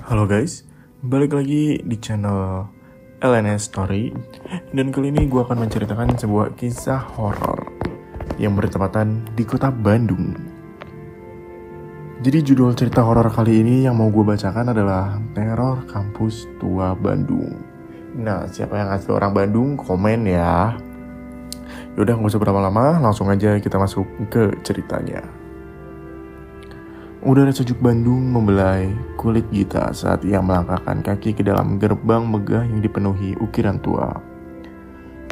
Halo guys, balik lagi di channel LNS Story. Dan kali ini gue akan menceritakan sebuah kisah horor yang bertepatan di kota Bandung. Jadi judul cerita horor kali ini yang mau gue bacakan adalah Teror Kampus Tua Bandung. Nah, siapa yang asli orang Bandung, komen ya. Yaudah, gak usah berlama-lama, langsung aja kita masuk ke ceritanya. Udara sejuk Bandung membelai kulit Gita saat ia melangkahkan kaki ke dalam gerbang megah yang dipenuhi ukiran tua.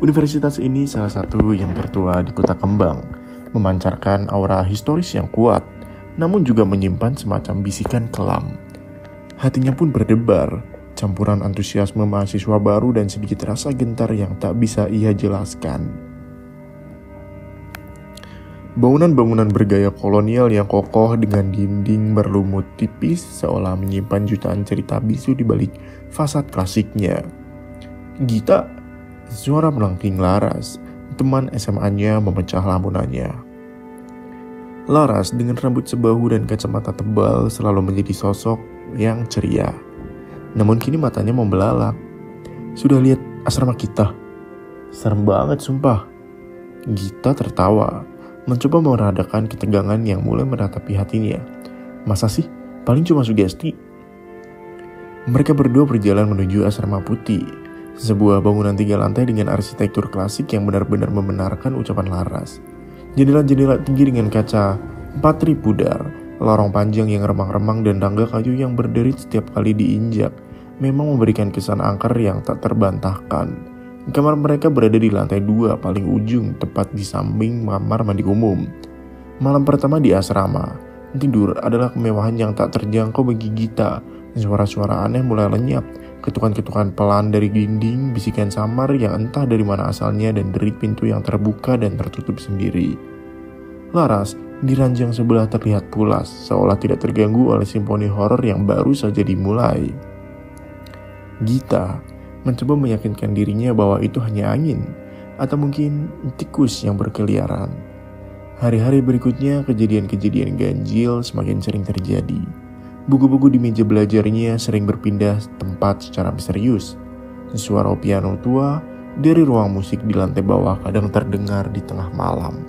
Universitas ini salah satu yang tertua di Kota Kembang, memancarkan aura historis yang kuat, namun juga menyimpan semacam bisikan kelam. Hatinya pun berdebar, campuran antusiasme mahasiswa baru dan sedikit rasa gentar yang tak bisa ia jelaskan. Bangunan-bangunan bergaya kolonial yang kokoh dengan dinding berlumut tipis seolah menyimpan jutaan cerita bisu di balik fasad klasiknya. Gita, suara melengking Laras, teman SMA-nya memecah lamunannya. Laras dengan rambut sebahu dan kacamata tebal selalu menjadi sosok yang ceria. Namun kini matanya membelalak. Sudah lihat asrama kita? Serem banget sumpah. Gita tertawa, mencoba meradakan ketegangan yang mulai meratapi hatinya. Masa sih? Paling cuma sugesti. Mereka berdua berjalan menuju asrama putih, sebuah bangunan 3 lantai dengan arsitektur klasik yang benar-benar membenarkan ucapan Laras. Jendela-jendela tinggi dengan kaca patri pudar, lorong panjang yang remang-remang dan tangga kayu yang berderit setiap kali diinjak memang memberikan kesan angker yang tak terbantahkan. Kamar mereka berada di lantai 2 paling ujung, tepat di samping kamar mandi umum. Malam pertama di asrama, tidur adalah kemewahan yang tak terjangkau bagi Gita. Suara-suara aneh mulai lenyap, ketukan-ketukan pelan dari dinding, bisikan samar yang entah dari mana asalnya, dan derit pintu yang terbuka dan tertutup sendiri. Laras di ranjang sebelah terlihat pulas, seolah tidak terganggu oleh simfoni horor yang baru saja dimulai. Gita mencoba meyakinkan dirinya bahwa itu hanya angin, atau mungkin tikus yang berkeliaran. Hari-hari berikutnya, kejadian-kejadian ganjil semakin sering terjadi. Buku-buku di meja belajarnya sering berpindah tempat secara misterius. Suara piano tua dari ruang musik di lantai bawah kadang terdengar di tengah malam.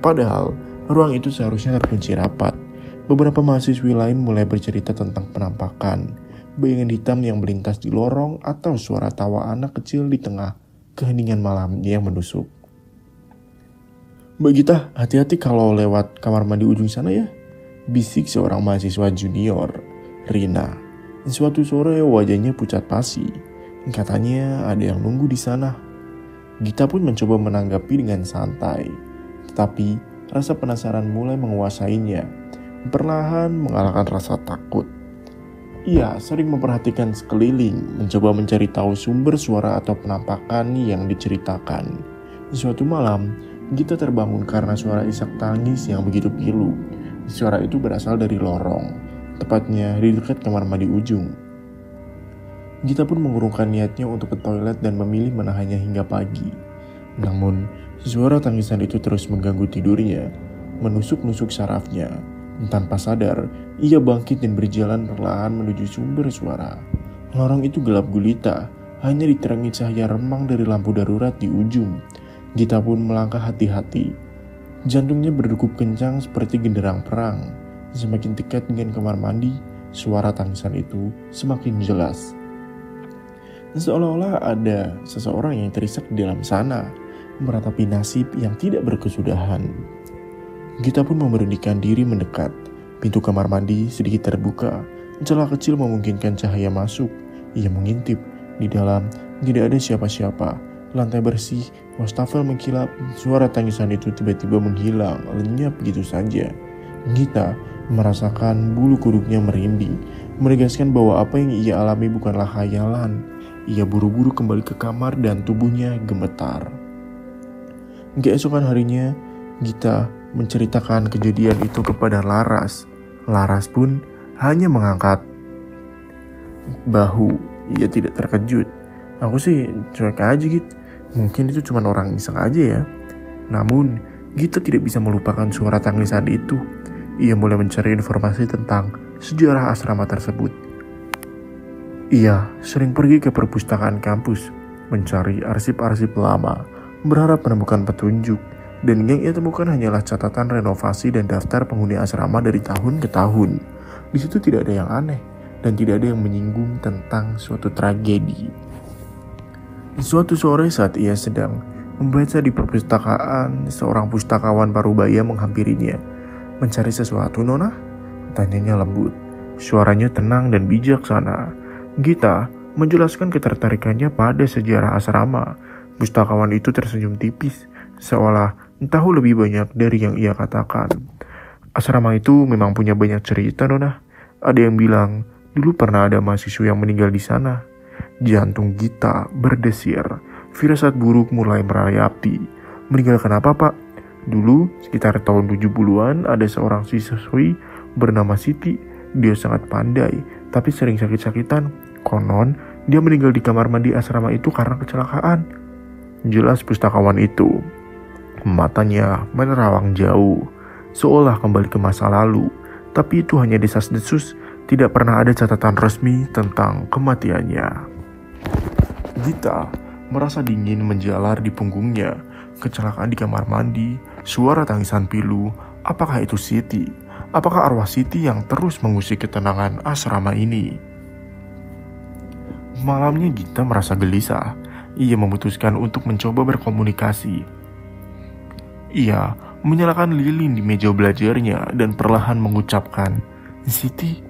Padahal, ruang itu seharusnya terkunci rapat. Beberapa mahasiswi lain mulai bercerita tentang penampakan, bayangan hitam yang melintas di lorong, atau suara tawa anak kecil di tengah keheningan malam yang menusuk. Mbak Gita, hati-hati kalau lewat kamar mandi ujung sana ya, bisik seorang mahasiswa junior, Rina. Suatu sore wajahnya pucat pasi, katanya ada yang nunggu di sana. Gita pun mencoba menanggapi dengan santai, tetapi rasa penasaran mulai menguasainya, perlahan mengalahkan rasa takut. Ia sering memperhatikan sekeliling, mencoba mencari tahu sumber suara atau penampakan yang diceritakan. Suatu malam, Gita terbangun karena suara isak tangis yang begitu pilu. Suara itu berasal dari lorong, tepatnya di dekat kamar mandi ujung. Gita pun mengurungkan niatnya untuk ke toilet dan memilih menahannya hingga pagi. Namun, suara tangisan itu terus mengganggu tidurnya, menusuk-nusuk sarafnya. Tanpa sadar, ia bangkit dan berjalan perlahan menuju sumber suara. Lorong itu gelap gulita, hanya diterangi cahaya remang dari lampu darurat di ujung. Gita pun melangkah hati-hati. Jantungnya berdegup kencang seperti genderang perang. Semakin dekat dengan kamar mandi, suara tangisan itu semakin jelas. Seolah-olah ada seseorang yang terisak di dalam sana, meratapi nasib yang tidak berkesudahan. Gita pun memberanikan diri mendekat. Pintu kamar mandi sedikit terbuka. Celah kecil memungkinkan cahaya masuk. Ia mengintip. Di dalam tidak ada siapa-siapa. Lantai bersih, wastafel mengkilap. Suara tangisan itu tiba-tiba menghilang, lenyap begitu saja. Gita merasakan bulu kuduknya merinding, menegaskan bahwa apa yang ia alami bukanlah khayalan. Ia buru-buru kembali ke kamar dan tubuhnya gemetar. Keesokan harinya, Gita menceritakan kejadian itu kepada Laras. Laras pun hanya mengangkat bahu. Ia tidak terkejut. Aku sih cuek aja gitu. Mungkin itu cuma orang iseng aja ya. Namun Gita tidak bisa melupakan suara tangisan itu. Ia mulai mencari informasi tentang sejarah asrama tersebut. Ia sering pergi ke perpustakaan kampus, mencari arsip-arsip lama, berharap menemukan petunjuk, dan yang ia temukan hanyalah catatan renovasi dan daftar penghuni asrama dari tahun ke tahun. Di situ tidak ada yang aneh, dan tidak ada yang menyinggung tentang suatu tragedi. Suatu sore saat ia sedang membaca di perpustakaan, seorang pustakawan parubaya menghampirinya. "Mencari sesuatu, Nona?" tanyanya lembut. Suaranya tenang dan bijaksana. Gita menjelaskan ketertarikannya pada sejarah asrama. Pustakawan itu tersenyum tipis, seolah tahu lebih banyak dari yang ia katakan. "Asrama itu memang punya banyak cerita, Nona. Ada yang bilang, dulu pernah ada mahasiswa yang meninggal di sana." Jantung Gita berdesir. Firasat buruk mulai merayap. "Meninggal kenapa, Pak?" "Dulu, sekitar tahun 70-an, ada seorang siswi bernama Siti. Dia sangat pandai, tapi sering sakit-sakitan. Konon, dia meninggal di kamar mandi asrama itu karena kecelakaan." Jelas pustakawan itu. Matanya menerawang jauh, seolah kembali ke masa lalu. Tapi itu hanya desas-desus, tidak pernah ada catatan resmi tentang kematiannya. Gita merasa dingin menjalar di punggungnya. Kecelakaan di kamar mandi, suara tangisan pilu. Apakah itu Siti? Apakah arwah Siti yang terus mengusik ketenangan asrama ini? Malamnya Gita merasa gelisah. Ia memutuskan untuk mencoba berkomunikasi. Ia menyalakan lilin di meja belajarnya dan perlahan mengucapkan, "Siti,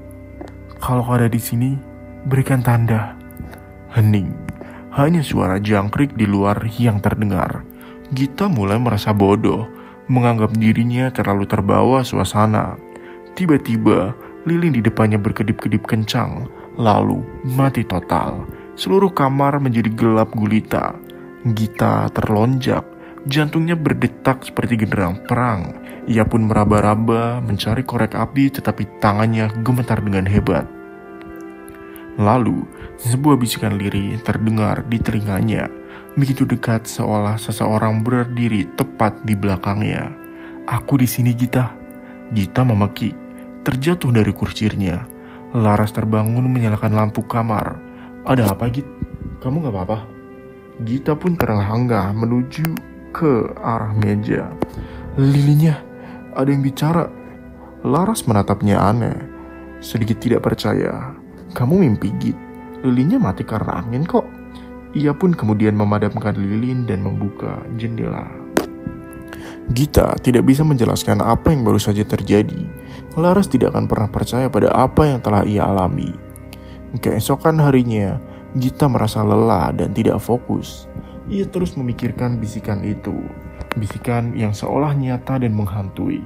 kalau kau ada di sini, berikan tanda." Hening. Hanya suara jangkrik di luar yang terdengar. Gita mulai merasa bodoh, menganggap dirinya terlalu terbawa suasana. Tiba-tiba, lilin di depannya berkedip-kedip kencang, lalu mati total. Seluruh kamar menjadi gelap gulita. Gita terlonjak, jantungnya berdetak seperti genderang perang. Ia pun meraba-raba mencari korek api, tetapi tangannya gemetar dengan hebat. Lalu, sebuah bisikan lirih terdengar di telinganya, begitu dekat seolah seseorang berdiri tepat di belakangnya. "Aku di sini, Gita." Gita memekik, terjatuh dari kursinya. Laras terbangun menyalakan lampu kamar. "Ada apa, Git? Kamu gak apa-apa?" Gita pun terengah-engah menuju ke arah meja. "Lilinnya, ada yang bicara." Laras menatapnya aneh, sedikit tidak percaya. "Kamu mimpi, Git? Lilinnya mati karena angin kok." Ia pun kemudian memadamkan lilin dan membuka jendela. Gita tidak bisa menjelaskan apa yang baru saja terjadi. Laras tidak akan pernah percaya pada apa yang telah ia alami. Keesokan harinya, Gita merasa lelah dan tidak fokus. Ia terus memikirkan bisikan itu, bisikan yang seolah nyata dan menghantui.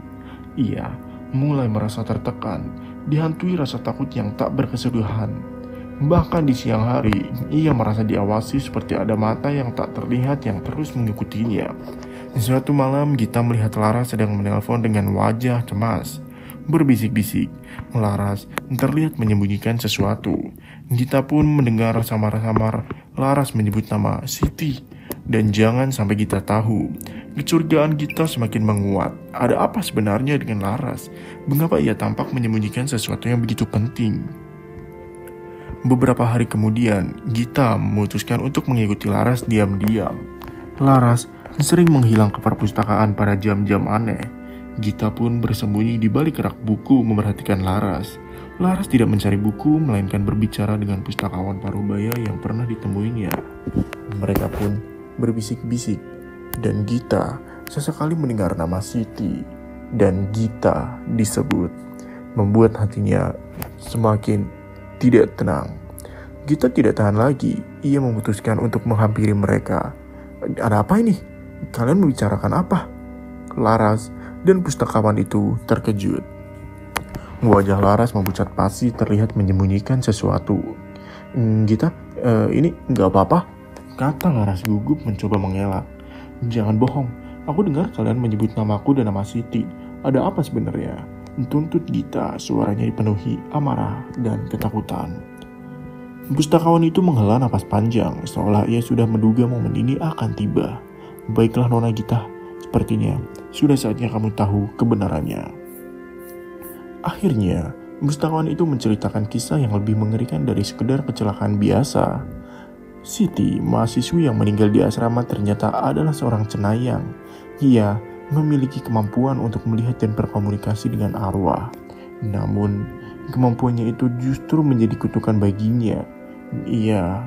Ia mulai merasa tertekan, dihantui rasa takut yang tak berkesudahan. Bahkan di siang hari, ia merasa diawasi seperti ada mata yang tak terlihat yang terus mengikutinya. Suatu malam, Gita melihat Laras sedang menelpon dengan wajah cemas. Berbisik-bisik, Laras terlihat menyembunyikan sesuatu. Gita pun mendengar samar-samar Laras menyebut nama Siti. Dan jangan sampai Gita tahu. Kecurigaan Gita semakin menguat. Ada apa sebenarnya dengan Laras? Mengapa ia tampak menyembunyikan sesuatu yang begitu penting? Beberapa hari kemudian, Gita memutuskan untuk mengikuti Laras diam-diam. Laras sering menghilang ke perpustakaan pada jam-jam aneh. Gita pun bersembunyi di balik rak buku memperhatikan Laras. Laras tidak mencari buku, melainkan berbicara dengan pustakawan parubaya yang pernah ditemuinya. Mereka pun berbisik-bisik, dan Gita sesekali mendengar nama Siti, dan Gita disebut, membuat hatinya semakin tidak tenang. Gita tidak tahan lagi, ia memutuskan untuk menghampiri mereka. "Ada apa ini? Kalian membicarakan apa?" Laras dan pustakawan itu terkejut. Wajah Laras memucat pasi, terlihat menyembunyikan sesuatu. Gita, ini nggak apa-apa," kata Laras gugup mencoba mengelak. "Jangan bohong, aku dengar kalian menyebut namaku dan nama Siti. Ada apa sebenarnya?" tuntut Gita, suaranya dipenuhi amarah dan ketakutan. Pustakawan itu menghela napas panjang, seolah ia sudah menduga momen ini akan tiba. "Baiklah Nona Gita, sepertinya sudah saatnya kamu tahu kebenarannya." Akhirnya, Pustakawan itu menceritakan kisah yang lebih mengerikan dari sekedar kecelakaan biasa. Siti, mahasiswi yang meninggal di asrama, ternyata adalah seorang cenayang. Ia memiliki kemampuan untuk melihat dan berkomunikasi dengan arwah. Namun, kemampuannya itu justru menjadi kutukan baginya. Ia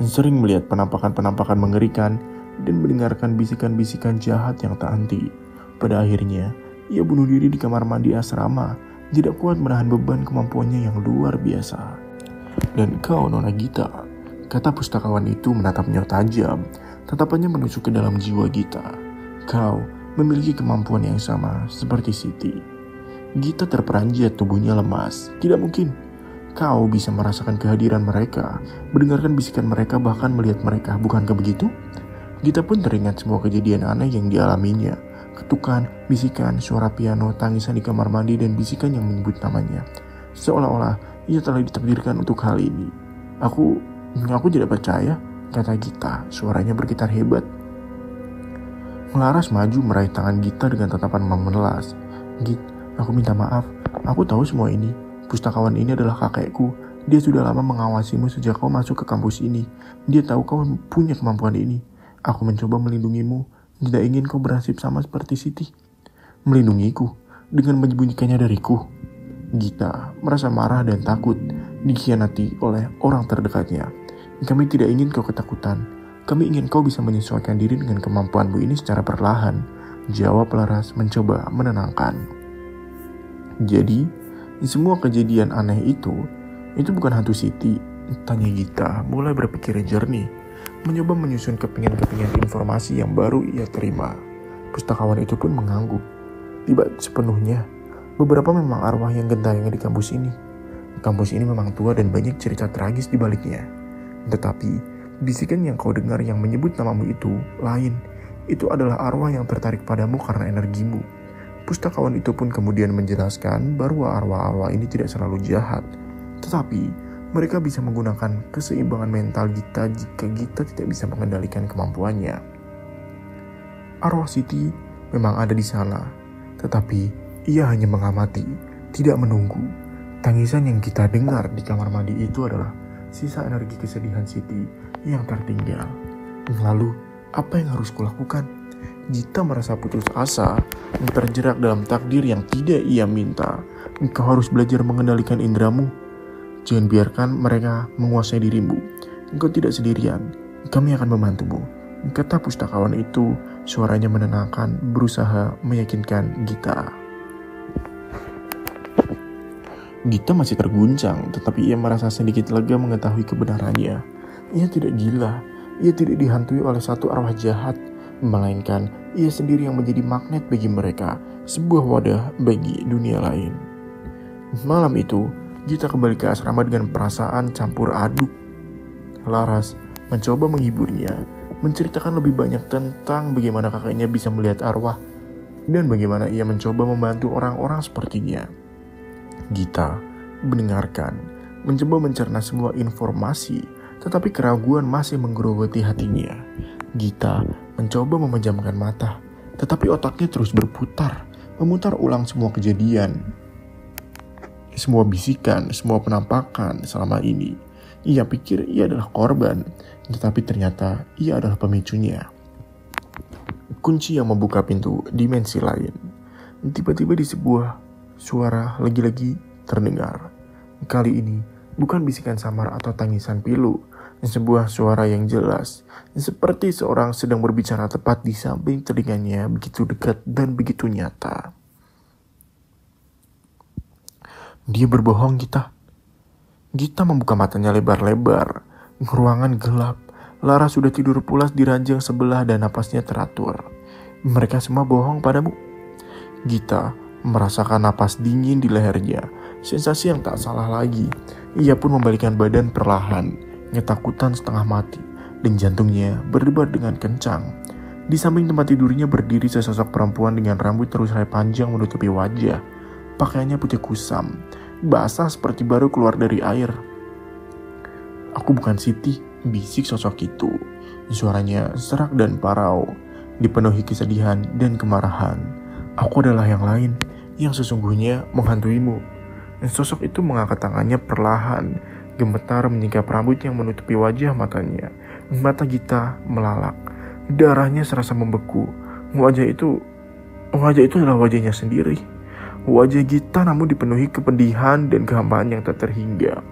sering melihat penampakan-penampakan mengerikan dan mendengarkan bisikan-bisikan jahat yang tak henti. Pada akhirnya, ia bunuh diri di kamar mandi asrama, tidak kuat menahan beban kemampuannya yang luar biasa. Dan kau, Nona Gita, kata pustakawan itu menatapnya tajam. Tatapannya menusuk ke dalam jiwa Gita. Kau memiliki kemampuan yang sama seperti Siti. Gita terperanjat, tubuhnya lemas. Tidak mungkin. Kau bisa merasakan kehadiran mereka, mendengarkan bisikan mereka, bahkan melihat mereka. Bukankah begitu? Gita pun teringat semua kejadian aneh yang dialaminya. Ketukan, bisikan, suara piano, tangisan di kamar mandi, dan bisikan yang menyebut namanya. Seolah-olah ia telah ditakdirkan untuk hal ini. Aku tidak percaya, kata Gita. Suaranya bergetar hebat. Laras maju meraih tangan Gita dengan tatapan memelas. Git, aku minta maaf. Aku tahu semua ini. Pustakawan ini adalah kakekku. Dia sudah lama mengawasimu sejak kau masuk ke kampus ini. Dia tahu kau punya kemampuan ini. Aku mencoba melindungimu. Tidak ingin kau bernasib sama seperti Siti. Melindungiku dengan menyembunyikannya dariku. Gita merasa marah dan takut dikhianati oleh orang terdekatnya. Kami tidak ingin kau ketakutan. Kami ingin kau bisa menyesuaikan diri dengan kemampuanmu ini secara perlahan, jawab Laras mencoba menenangkan. Jadi, semua kejadian aneh itu bukan hantu Siti, tanya Gita, mulai berpikir jernih, mencoba menyusun kepingan-kepingan informasi yang baru ia terima. Pustakawan itu pun mengangguk. Tidak sepenuhnya, beberapa memang arwah yang gentayangan di kampus ini. Kampus ini memang tua dan banyak cerita tragis di baliknya. Tetapi, bisikan yang kau dengar yang menyebut namamu itu lain. Itu adalah arwah yang tertarik padamu karena energimu. Pustakawan itu pun kemudian menjelaskan bahwa arwah-arwah ini tidak selalu jahat. Tetapi, mereka bisa menggunakan keseimbangan mental Gita jika Gita tidak bisa mengendalikan kemampuannya. Arwah Siti memang ada di sana. Tetapi, ia hanya mengamati, tidak menunggu. Tangisan yang kita dengar di kamar mandi itu adalah sisa energi kesedihan Siti yang tertinggal. Lalu, apa yang harus kulakukan? Gita merasa putus asa, terjerak dalam takdir yang tidak ia minta. Engkau harus belajar mengendalikan indramu. Jangan biarkan mereka menguasai dirimu. Engkau tidak sendirian. Kami akan membantumu, kata pustakawan itu. Suaranya menenangkan, berusaha meyakinkan Gita. Gita masih terguncang, tetapi ia merasa sedikit lega mengetahui kebenarannya. Ia tidak gila, ia tidak dihantui oleh satu arwah jahat, melainkan ia sendiri yang menjadi magnet bagi mereka, sebuah wadah bagi dunia lain. Malam itu, Gita kembali ke asrama dengan perasaan campur aduk. Laras mencoba menghiburnya, menceritakan lebih banyak tentang bagaimana kakaknya bisa melihat arwah, dan bagaimana ia mencoba membantu orang-orang sepertinya. Gita mendengarkan, mencoba mencerna semua informasi, tetapi keraguan masih menggerogoti hatinya. Gita mencoba memejamkan mata, tetapi otaknya terus berputar, memutar ulang semua kejadian, semua bisikan, semua penampakan selama ini. Ia pikir ia adalah korban, tetapi ternyata ia adalah pemicunya. Kunci yang membuka pintu dimensi lain. Tiba-tiba di sebuah suara lagi-lagi terdengar. Kali ini bukan bisikan samar atau tangisan pilu, sebuah suara yang jelas, seperti seorang sedang berbicara tepat di samping telinganya, begitu dekat dan begitu nyata. Dia berbohong, Gita. Gita membuka matanya lebar-lebar. Ruangan gelap. Lara sudah tidur pulas di ranjang sebelah dan napasnya teratur. Mereka semua bohong padamu. Gita merasakan napas dingin di lehernya, sensasi yang tak salah lagi. Ia pun membalikkan badan perlahan, ketakutan setengah mati, dan jantungnya berdebar dengan kencang. Di samping tempat tidurnya berdiri sesosok perempuan dengan rambut terusai panjang menutupi wajah. Pakaiannya putih kusam, basah seperti baru keluar dari air. Aku bukan Siti, bisik sosok itu. Suaranya serak dan parau, dipenuhi kesedihan dan kemarahan. Aku adalah yang lain, yang sesungguhnya menghantuimu. Sosok itu mengangkat tangannya perlahan, gemetar menyingkap rambut yang menutupi wajah matanya. Mata Gita melalak, darahnya serasa membeku. Wajah itu adalah wajahnya sendiri. Wajah Gita namun dipenuhi kepedihan dan kehampaan yang tak terhingga.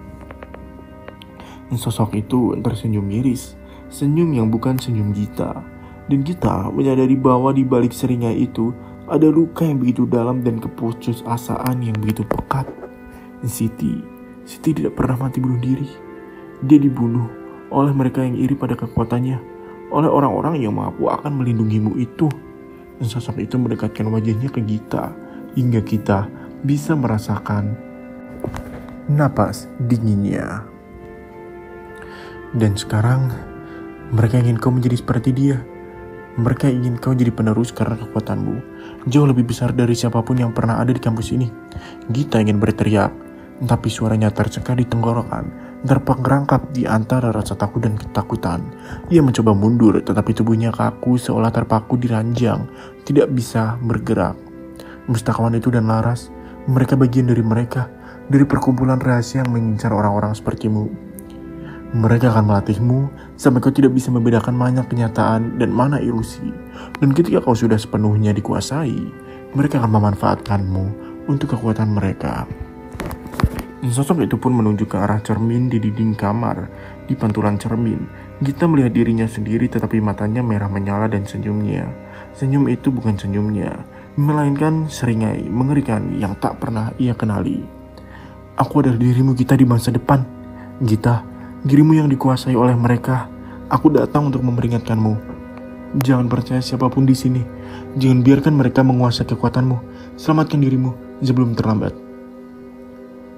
Sosok itu tersenyum miris, senyum yang bukan senyum Gita. Dan Gita menyadari bahwa di balik seringai itu ada luka yang begitu dalam dan keputusasaan yang begitu pekat. Siti tidak pernah mati bunuh diri. Dia dibunuh oleh mereka yang iri pada kekuatannya, oleh orang-orang yang mengaku akan melindungimu itu. Dan sosok itu mendekatkan wajahnya ke Gita hingga kita bisa merasakan napas dinginnya. Dan sekarang mereka ingin kau menjadi seperti dia. Mereka ingin kau jadi penerus karena kekuatanmu jauh lebih besar dari siapapun yang pernah ada di kampus ini. Gita ingin berteriak, tapi suaranya tercekat di tenggorokan, terperangkap di antara rasa takut dan ketakutan. Ia mencoba mundur, tetapi tubuhnya kaku seolah terpaku di ranjang, tidak bisa bergerak. Mustakawan itu dan Laras, mereka bagian dari mereka, dari perkumpulan rahasia yang mengincar orang-orang sepertimu. Mereka akan melatihmu sampai kau tidak bisa membedakan mana kenyataan dan mana ilusi. Dan ketika kau sudah sepenuhnya dikuasai, mereka akan memanfaatkanmu untuk kekuatan mereka. Sosok itu pun menunjuk ke arah cermin di dinding kamar. Di pantulan cermin, Gita melihat dirinya sendiri, tetapi matanya merah menyala dan senyumnya. Senyum itu bukan senyumnya, melainkan seringai mengerikan yang tak pernah ia kenali. Aku adalah dirimu Gita di masa depan. Gita, dirimu yang dikuasai oleh mereka. Aku datang untuk memperingatkanmu. Jangan percaya siapapun di sini. Jangan biarkan mereka menguasai kekuatanmu. Selamatkan dirimu sebelum terlambat.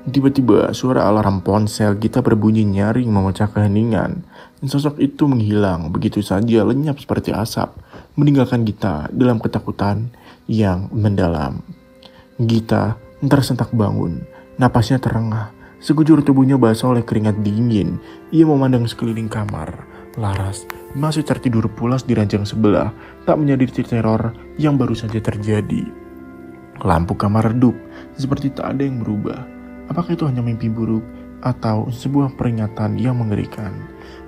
Tiba-tiba suara alarm ponsel Gita berbunyi nyaring memecah keheningan. Sosok itu menghilang begitu saja, lenyap seperti asap, meninggalkan Gita dalam ketakutan yang mendalam. Gita tersentak bangun, napasnya terengah, sekujur tubuhnya basah oleh keringat dingin. Ia memandang sekeliling kamar. Laras masih tertidur pulas di ranjang sebelah, tak menyadari teror yang baru saja terjadi. Lampu kamar redup, seperti tak ada yang berubah. Apakah itu hanya mimpi buruk atau sebuah peringatan yang mengerikan?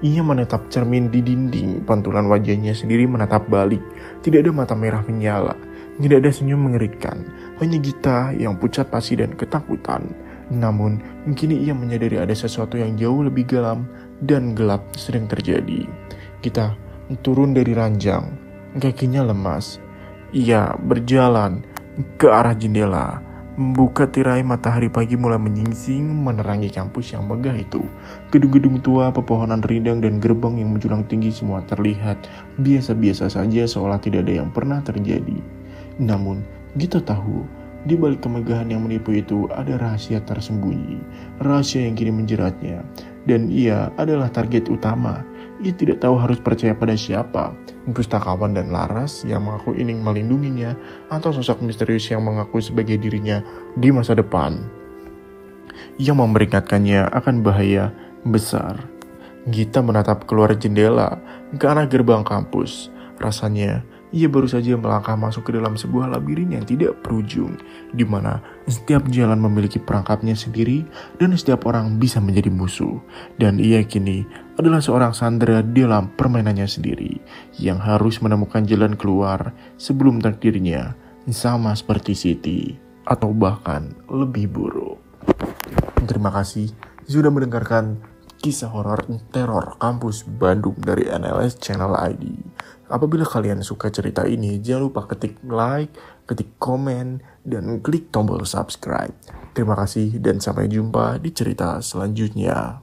Ia menatap cermin di dinding, pantulan wajahnya sendiri menatap balik. Tidak ada mata merah menyala, tidak ada senyum mengerikan. Hanya Gita yang pucat pasi dan ketakutan. Namun, kini ia menyadari ada sesuatu yang jauh lebih dalam dan gelap sedang terjadi. Gita turun dari ranjang, kakinya lemas. Ia berjalan ke arah jendela. Membuka tirai, matahari pagi mulai menyingsing menerangi kampus yang megah itu. Gedung-gedung tua, pepohonan rindang, dan gerbang yang menjulang tinggi semua terlihat biasa-biasa saja, seolah tidak ada yang pernah terjadi. Namun, Gita tahu, di balik kemegahan yang menipu itu ada rahasia tersembunyi, rahasia yang kini menjeratnya, dan ia adalah target utama. Ia tidak tahu harus percaya pada siapa, Pustakawan dan Laras yang mengaku ingin melindunginya, atau sosok misterius yang mengaku sebagai dirinya di masa depan, yang memperingatkannya akan bahaya besar. Gita menatap keluar jendela ke arah gerbang kampus. Rasanya ia baru saja melangkah masuk ke dalam sebuah labirin yang tidak berujung, di mana setiap jalan memiliki perangkapnya sendiri dan setiap orang bisa menjadi musuh. Dan ia kini adalah seorang sandera dalam permainannya sendiri, yang harus menemukan jalan keluar sebelum takdirnya sama seperti Siti, atau bahkan lebih buruk. Terima kasih sudah mendengarkan kisah horor teror kampus Bandung dari NLS Channel ID. Apabila kalian suka cerita ini, jangan lupa ketik like, ketik komen, dan klik tombol subscribe. Terima kasih dan sampai jumpa di cerita selanjutnya.